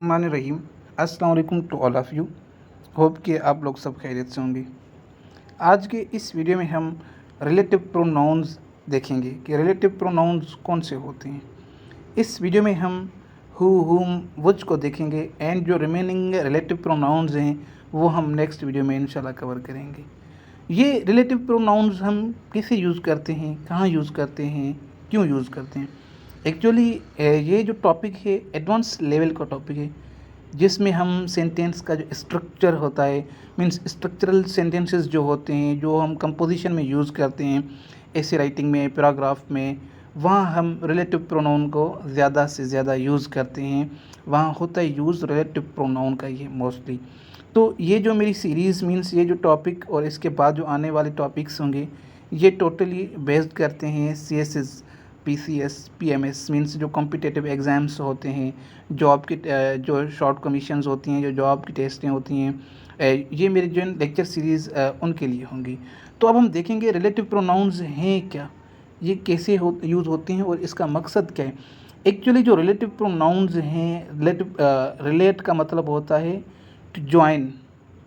मान रहीम। अस्सलाम वालेकुम to all of you. Hope कि आप लोग सब खैरियत से होंगे। आज के इस वीडियो में हम रिलेटिव प्रोनाउंस देखेंगे कि रिलेटिव प्रोनाउंस कौन से होते हैं। इस वीडियो में हम हु हुम व्हिच को देखेंगे एंड जो रिमेनिंग रिलेटिव प्रोनाउंस हैं वो हम नेक्स्ट वीडियो में इंशाल्लाह कवर करेंगे। ये रिलेटिव प्रोनाउंस हम कैसे यूज़ करते हैं, कहाँ यूज़ करते हैं, क्यों यूज़ करते हैं। एक्चुअली ये जो टॉपिक है एडवांस लेवल का टॉपिक है, जिसमें हम सेंटेंस का जो स्ट्रक्चर होता है, मींस स्ट्रक्चरल सेंटेंसेस जो होते हैं, जो हम कंपोजिशन में यूज़ करते हैं, ऐसे राइटिंग में, पैराग्राफ में, वहाँ हम रिलेटिव प्रोनाउन को ज़्यादा से ज़्यादा यूज़ करते हैं। वहाँ होता है यूज़ रिलेटिव प्रोनाउन का ये मोस्टली। तो ये जो मेरी सीरीज़ मींस ये जो टॉपिक और इसके बाद जो आने वाले टॉपिक्स होंगे, ये टोटली बेस्ड करते हैं CSS, PCS, PMS मींस जो कॉम्पिटिटिव एग्ज़ाम्स होते हैं, जॉब की जो शॉर्ट कमीशंस होती हैं, जो जॉब की टेस्टें होती हैं, ये मेरी जो लेक्चर सीरीज़ उनके लिए होंगी। तो अब हम देखेंगे रिलेटिव प्रोनाउंस हैं क्या, ये कैसे यूज़ होते हैं और इसका मकसद क्या है। एक्चुअली जो रिलेटिव प्रोनाउंस हैं, रिलेट का मतलब होता है टू जॉइन,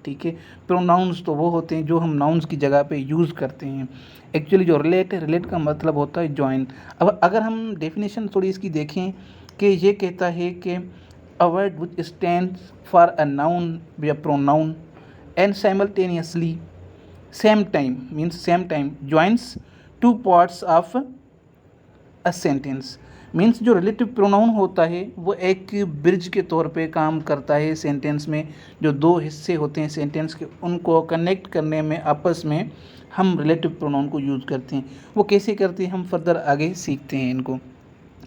ठीक है। प्रोनाउंस तो वो होते हैं जो हम नाउन्स की जगह पे यूज़ करते हैं। एक्चुअली जो रिलेट है, रिलेट का मतलब होता है जॉइन। अब अगर हम डेफिनेशन थोड़ी इसकी देखें कि ये कहता है कि a word which stands for a noun या pronoun and simultaneously same time joins two parts of a sentence. Means जो रिलेटिव प्रोनाउन होता है वो एक ब्रिज के तौर पे काम करता है सेंटेंस में। जो दो हिस्से होते हैं सेंटेंस के, उनको कनेक्ट करने में आपस में हम रिलेटिव प्रोनाउन को यूज़ करते हैं। वो कैसे करते हैं हम फर्दर आगे सीखते हैं इनको।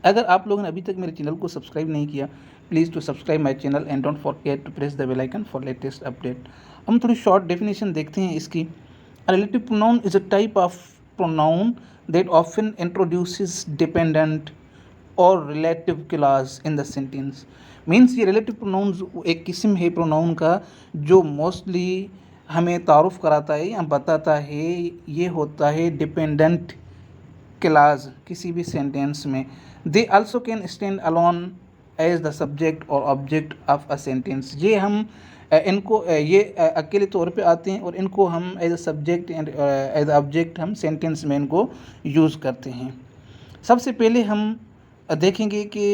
अगर आप लोगों ने अभी तक मेरे चैनल को सब्सक्राइब नहीं किया, please to subscribe my channel and don't forget to press the bell icon for latest update. हम थोड़ी शॉर्ट डेफिनेशन देखते हैं इसकी। Relative pronoun is a type of pronoun that often introduces dependent और relative clause in the sentence। Means ये relative pronouns एक किस्म है प्रोनाउन का जो मोस्टली हमें तारुफ कराता है या बताता है। ये होता है डिपेंडेंट क्लास किसी भी सेंटेंस में। They also can stand alone as the subject और ऑब्जेक्ट ऑफ अ सेंटेंस। ये हम इनको ये अकेले तौर पे आते हैं और इनको हम as a subject and as object हम सेंटेंस में इनको यूज़ करते हैं। सबसे पहले हम देखेंगे कि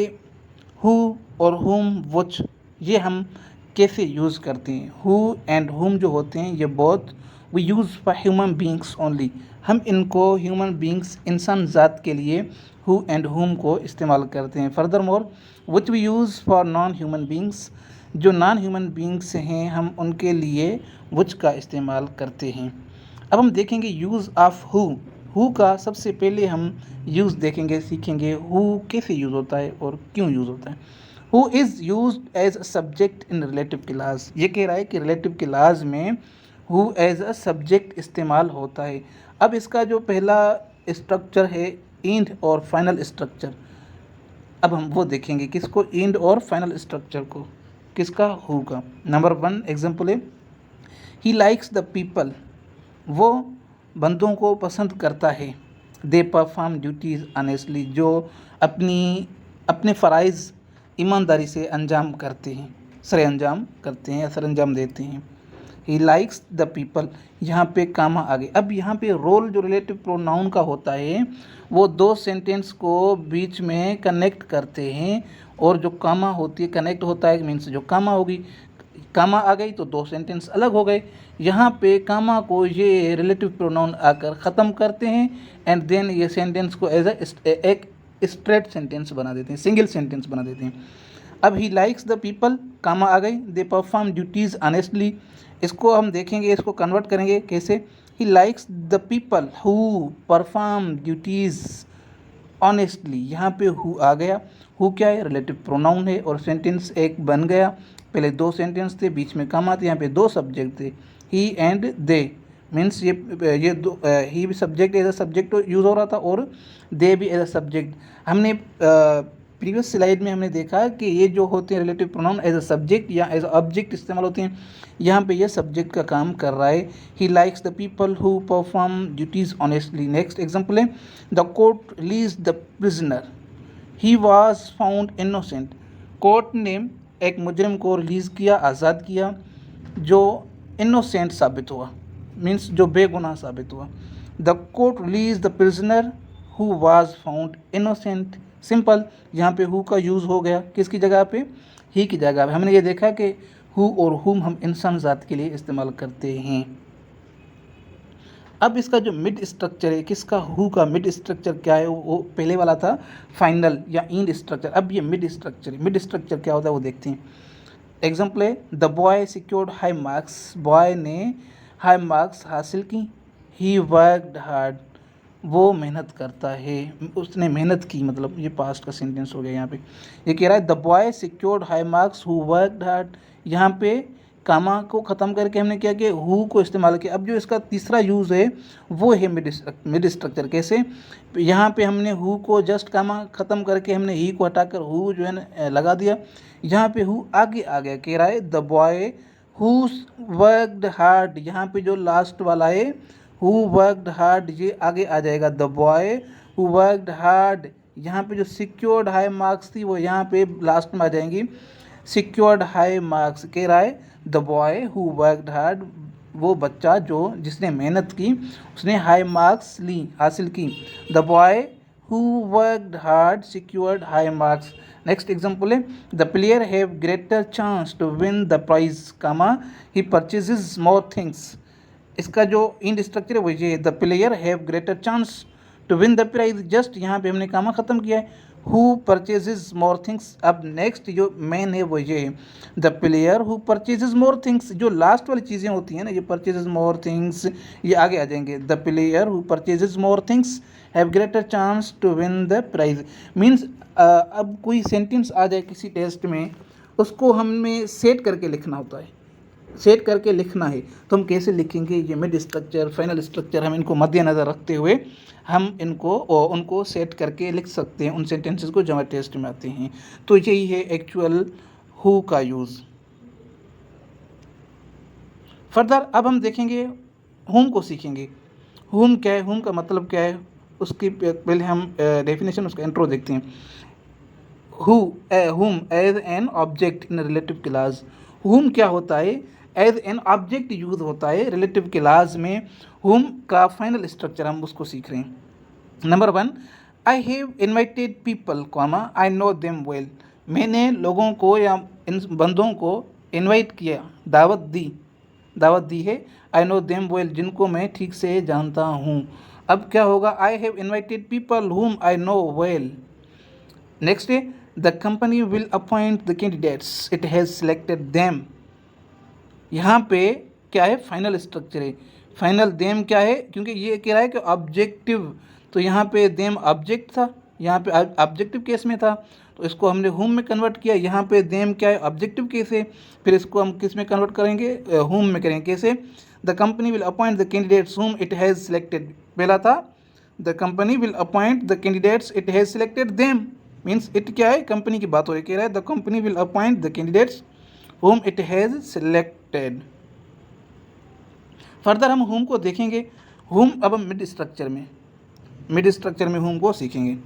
हु और हुम व्हिच ये हम कैसे यूज़ करते हैं। हु एंड हुम जो होते हैं ये both we use for human beings only. हम इनको ह्यूमन बींग्स इंसान ज़ात के लिए हु एंड हुम को इस्तेमाल करते हैं। Furthermore which we use for non human beings, जो नॉन ह्यूमन बींग्स हैं हम उनके लिए विच का इस्तेमाल करते हैं। अब हम देखेंगे यूज़ ऑफ हु का सबसे पहले हम यूज़ देखेंगे, सीखेंगे हु कैसे यूज़ होता है और क्यों यूज़ होता है। Who is used as a subject in relative clause. ये कह रहा है कि रिलेटिव क्लास में हु एज अ सब्जेक्ट इस्तेमाल होता है। अब इसका जो पहला स्ट्रक्चर है एंड और फाइनल स्ट्रक्चर, अब हम वो देखेंगे किसको, एंड और फाइनल स्ट्रक्चर को, किसका, हु का। नंबर 1 एग्जाम्पल है ही लाइक्स द पीपल, वो बंदों को पसंद करता है। दे परफॉर्म ड्यूटीज़ ऑनेस्टली, जो अपने फ़राइज़ ईमानदारी से अंजाम करते हैं, सरे अंजाम करते हैं या सर अंजाम देते हैं। ही लाइक्स द पीपल, यहाँ पे कामा आ गए। अब यहाँ पे रोल जो रिलेटिव प्रोनाउन का होता है वो दो सेंटेंस को बीच में कनेक्ट करते हैं, और जो कामा होती है कनेक्ट होता है मीन्स जो कामा होगी, कामा आ गई तो दो सेंटेंस अलग हो गए। यहाँ पे कामा को ये रिलेटिव प्रोनाउन आकर ख़त्म करते हैं एंड देन ये सेंटेंस को एज एक स्ट्रेट सेंटेंस बना देते हैं, सिंगल सेंटेंस बना देते हैं। अब ही लाइक्स द पीपल, कामा आ गई, दे परफॉर्म ड्यूटीज़ ऑनेस्टली। इसको हम देखेंगे, इसको कन्वर्ट करेंगे कैसे। ही likes the people who perform duties honestly, यहाँ पे हु आ गया। हु क्या है, रिलेटिव प्रोनाउन है और सेंटेंस एक बन गया। पहले दो सेंटेंस थे, बीच में कामा थे, यहाँ पे दो सब्जेक्ट थे, ही एंड दे। मीन्स ये दो, ही भी subject as a subject use हो रहा था और दे भी एज अ सब्जेक्ट। हमने प्रीवियस स्लाइड में हमने देखा कि ये जो होते हैं relative pronoun as a subject या एज अ ऑब्जेक्ट इस्तेमाल होते हैं। यहाँ पे ये सब्जेक्ट का काम कर रहा है। He likes the people who perform duties honestly. Next example है the court release the prisoner, he was found innocent. Court ने एक मुजरिम को रिलीज़ किया, आज़ाद किया जो इनोसेंट साबित हुआ, मीन्स जो बेगुनाह साबित हुआ। The court release the prisoner who was found innocent. Simple, यहाँ पे हु का यूज़ हो गया किसकी जगह पे, ही की जगह पे। हमने ये देखा कि हु और हुम हम इंसान ज़ात के लिए इस्तेमाल करते हैं। अब इसका जो मिड स्ट्रक्चर है, किसका, हु का मिड स्ट्रक्चर क्या है, वो पहले वाला था फाइनल या इंड स्ट्रक्चर, अब ये मिड स्ट्रक्चर है। मिड स्ट्रक्चर क्या होता है वो देखते हैं। एग्जाम्पल है, the boy secured high marks, boy ने हाई मार्क्स हासिल की। ही वर्कड हार्ड, वो मेहनत करता है, उसने मेहनत की, मतलब ये पास्ट का सेंटेंस हो गया। यहाँ पे ये कह रहा है the boy secured high marks who worked hard. यहाँ पे कामा को ख़त्म करके हमने क्या किया, हु को इस्तेमाल किया। अब जो इसका तीसरा यूज़ है वो है मिड स्ट्रक्चर। कैसे, यहाँ पे हमने हु को जस्ट कामा ख़त्म करके हमने ही को हटाकर हु जो है ना लगा दिया। यहाँ पे हु आगे आ गया, कह रहा है the boy who worked hard. यहाँ पे जो लास्ट वाला है हु वर्कड हार्ड, ये आगे आ जाएगा। The boy who worked hard, यहाँ पे जो सिक्योर्ड हाई मार्क्स थी वो यहाँ पे लास्ट में आ जाएंगी। सिक्योर्ड हाई मार्क्स, कह रहा है the boy who worked hard, वो बच्चा जो जिसने मेहनत की, उसने हाई मार्क्स ली, हासिल की। The boy who worked hard secured high marks. Next example है, the player have greater chance to win the prize, comma he purchases more things. इसका जो इंड स्ट्रक्चर है वो ये, the player have greater chance to win the prize, just यहाँ पे हमने comma ख़त्म किया है। Who purchases more things. अब नेक्स्ट जो मेन है वो ये है, the player who purchases more things. जो लास्ट वाली चीज़ें होती हैं ना, ये परचेजेज मोर थिंग्स, ये आगे आ जाएंगे। The player who purchases more things have greater chance to win the prize. Means अब कोई सेंटेंस आ जाए किसी टेस्ट में, उसको हमें सेट करके लिखना होता है, सेट करके लिखना है। तो हम कैसे लिखेंगे, ये मिड स्ट्रक्चर, फाइनल स्ट्रक्चर, हम इनको मद्देनज़र रखते हुए हम इनको और उनको सेट करके लिख सकते हैं उन सेंटेंसेस को जो हमारे टेस्ट में आते हैं। तो यही है एक्चुअल हु का यूज़। फर्दर अब हम देखेंगे हुम को सीखेंगे। हुम क्या है, हुम का मतलब क्या है, उसकी पहले हम डेफिनेशन, उसका इंट्रो देखते हैं। Whom as an object in relative clause. Whom क्या होता है, एज एन ऑब्जेक्ट यूज होता है रिलेटिव क्लास में। हुम का फाइनल स्ट्रक्चर हम उसको सीख रहे हैं। Number 1, I have invited people comma I know them well. मैंने लोगों को या इन बंदों को इनवाइट किया, दावत दी है। आई नो देम वेल, जिनको मैं ठीक से जानता हूँ। अब क्या होगा, I have invited people whom I know well. Next है, the company will appoint the candidates it has selected them. यहाँ पे क्या है, फाइनल स्ट्रक्चर है। फाइनल देम क्या है, क्योंकि ये कह रहा है कि ऑब्जेक्टिव, तो यहाँ पे देम ऑब्जेक्ट था, यहाँ पे ऑब्जेक्टिव केस में था, तो इसको हमने हुम में कन्वर्ट किया। यहाँ पे देम क्या है, ऑब्जेक्टिव केस है, फिर इसको हम किस में कन्वर्ट करेंगे, हुम में करेंगे। कैसे, the company will appoint the candidates whom it has selected. पहला था the company will appoint the candidates it has selected them, means it क्या है, कंपनी की बात हो रही है। कह रहा है the company will appoint the candidates whom it has selected. Further हम हुम को देखेंगे। हुम अब हम मिड स्ट्रक्चर में हुम को सीखेंगे।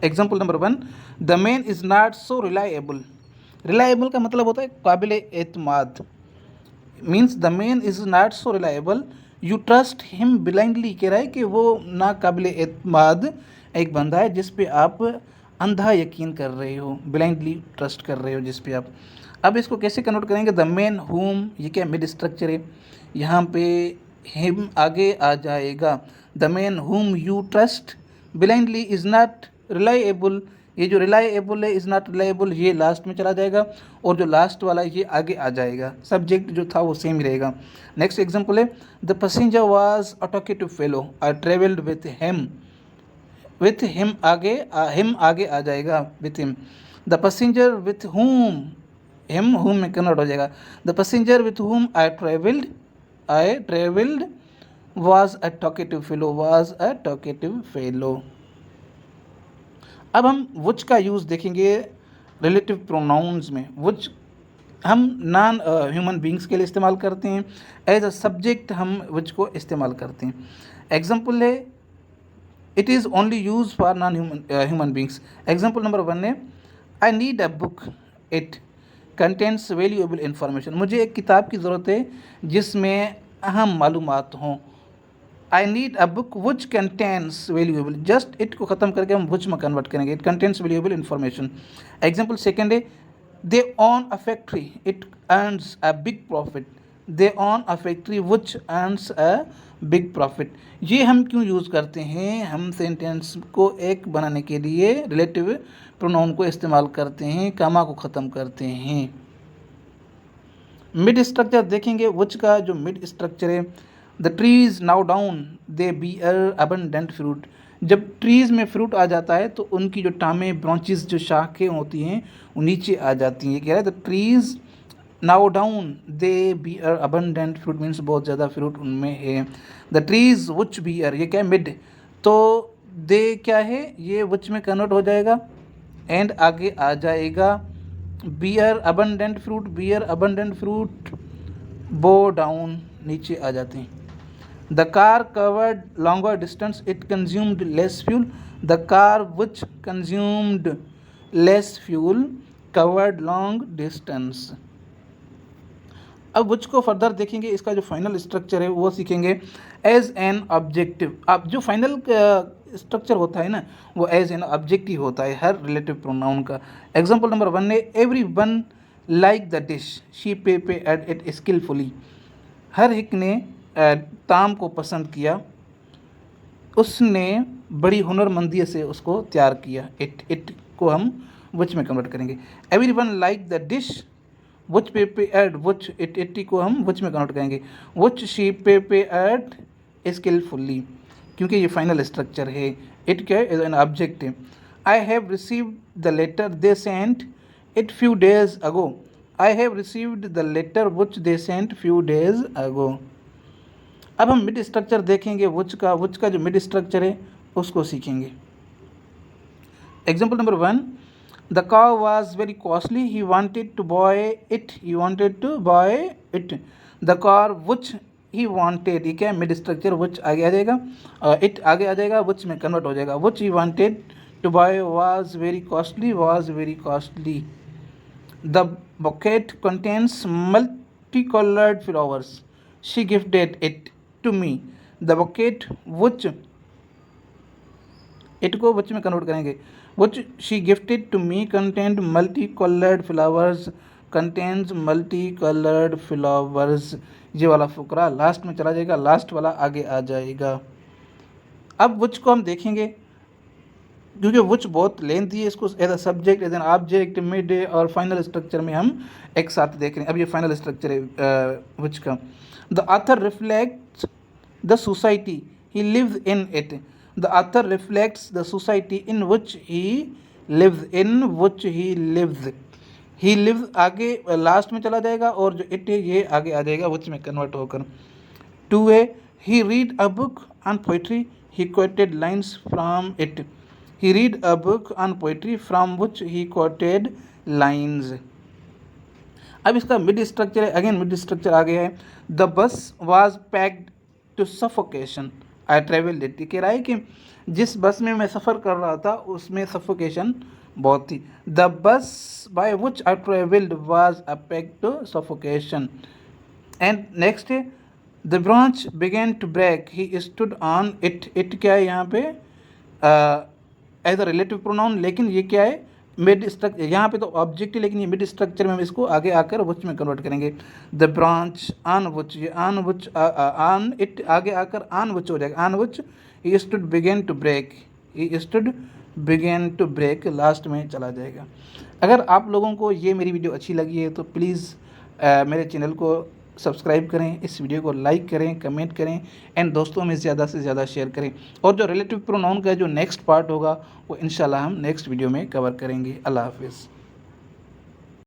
Example number 1, the man is not so reliable. Reliable का मतलब होता है काबिल एतमाद। Means the man is not so reliable, you trust him blindly. कह रहा है कि वो ना काबिल एतमाद एक बंदा है जिस पे आप अंधा यकीन कर रहे हो, ब्लाइंडली ट्रस्ट कर रहे हो जिस पे आप। अब इसको कैसे कन्वर्ट करेंगे, द मैन हुम, ये क्या मिड स्ट्रक्चर है, यहाँ पे हिम आगे आ जाएगा। The man whom you trust blindly is not reliable, ये जो रिलायबल है इज़ नॉट रिलायबल, ये लास्ट में चला जाएगा, और जो लास्ट वाला ये आगे आ जाएगा। सब्जेक्ट जो था वो सेम ही रहेगा। नेक्स्ट एग्जाम्पल है, the passenger was a talkative fellow I travelled with him. With him आगे आ जाएगा, with him. The passenger with whom, him हुम में कन्वर्ट हो जाएगा। The passenger with whom I travelled was a talkative fellow. अब हम विच का यूज़ देखेंगे रिलेटिव प्रोनाउंस में। विच हम नॉन ह्यूमन बींग्स के लिए इस्तेमाल करते हैं, एज अ सब्जेक्ट हम विच को इस्तेमाल करते हैं। एग्जाम्पल है, it is only use for non human beings. Example number 1 है, आई need a book it contents valuable information, मुझे एक किताब की ज़रूरत है जिसमें अहम मालूमात हों। I need a book which contents valuable, just it को ख़त्म करके हम विच में कन्वर्ट करेंगे, it contents valuable information. Example second है they own a factory it earns a big profit, they own a factory which earns a big profit. ये हम क्यों यूज़ करते हैं, हम सेंटेंस को एक बनाने के लिए रिलेटिव प्रोनाउन को इस्तेमाल करते हैं, कामा को ख़त्म करते हैं। मिड स्ट्रक्चर देखेंगे, विच का जो मिड स्ट्रक्चर है, the trees now down they beer abundant fruit, जब ट्रीज़ में फ्रूट आ जाता है तो उनकी जो टामें ब्रांचेस जो शाखें होती हैं वो नीचे आ जाती हैं। कह रहा है the trees now down they beer abundant fruit, means बहुत ज़्यादा फ्रूट उनमें है। द ट्रीज विच बियर, ये क्या है मिड, तो दे क्या है ये विच में कन्वर्ट हो जाएगा एंड आगे आ जाएगा bear abundant fruit, bear abundant fruit bow down नीचे आ जाते हैं। The car covered longer distance it consumed less fuel, the car which consumed less fuel covered long distance. अब विच को फर्दर देखेंगे, इसका जो फाइनल स्ट्रक्चर है वो सीखेंगे। एज एन ऑब्जेक्टिव, अब जो फाइनल स्ट्रक्चर होता है ना वो एज एन ऑब्जेक्टिव होता है हर रिलेटिव प्रोनाउन का। एग्जाम्पल नंबर 1 है every one like the dish she prepared it skilfully, हर एक ने ताम को पसंद किया, उसने बड़ी हुनरमंदी से उसको तैयार किया। इट को हम विच में कन्वर्ट करेंगे। Every one like the dish which prepared, which it को हम विच में कन्वर्ट करेंगे, विच शी प्रिपेयर्ड स्किलफुली, क्योंकि ये फाइनल स्ट्रक्चर है। इट क्या है एन ऑब्जेक्ट है। I have received the letter they sent it few days ago, I have received the letter which they sent few days ago. अब हम mid structure देखेंगे, विच का जो मिड स्ट्रक्चर है उसको सीखेंगे। Example number 1 the cow was very costly he wanted to buy it, he wanted to buy it, the car which he wanted, ये क्या है मिड स्ट्रक्चर, which आगे आ जाएगा, it आगे आ जाएगा, which में कन्वर्ट हो जाएगा। which he wanted to buy was very costly, the bouquet contains multicolored flowers, she gifted it to me, the bouquet which, it को which में कन्वर्ट करेंगे, which she gifted to me contained multicolored flowers, contains multicolored flowers। ये वाला फुकरा last में चला जाएगा, last वाला आगे आ जाएगा। अब which को हम देखेंगे, क्योंकि which बहुत लेंथी है, इसको as a subject, as an object, mid और फाइनल स्ट्रक्चर में हम एक साथ देख रहे हैं। अब ये फाइनल स्ट्रक्चर है which का। The author reflects the society he lives in it, the author reflects the society in which he lives, he lives आगे लास्ट में चला जाएगा और जो it है ये आगे आ जाएगा which में कन्वर्ट होकर। 2 है he read a book on poetry, he quoted lines from it, he read a book on poetry from which he quoted lines। अब इसका मिड स्ट्रक्चर है, अगेन मिड स्ट्रक्चर आ गया है। The bus was packed to suffocation I travel it, कह रहा है कि जिस बस में मैं सफ़र कर रहा था उसमें सफोकेशन बहुत थी। The bus by which I travelled was a packed to suffocation. And next है the branch began to break he stood on it, it क्या है यहाँ पे एज अ रिलेटिव प्रोनाउन, लेकिन ये क्या है मिड स्ट्रक्चर, यहाँ पे तो ऑब्जेक्ट है लेकिन ये मिड स्ट्रक्चर में हम इसको आगे आकर विच में कन्वर्ट करेंगे। द ब्रांच ऑन विच, ये ऑन विच ऑन इट आगे आकर ऑन विच हो जाएगा, on which he stood began to break, he stood began to break last में चला जाएगा। अगर आप लोगों को ये मेरी वीडियो अच्छी लगी है तो प्लीज़ मेरे चैनल को सब्सक्राइब करें, इस वीडियो को लाइक करें, कमेंट करें एंड दोस्तों में ज़्यादा से ज़्यादा शेयर करें। और जो रिलेटिव प्रोनाउन का जो नेक्स्ट पार्ट होगा वो इंशाल्लाह हम नेक्स्ट वीडियो में कवर करेंगे। अल्लाह हाफिज़।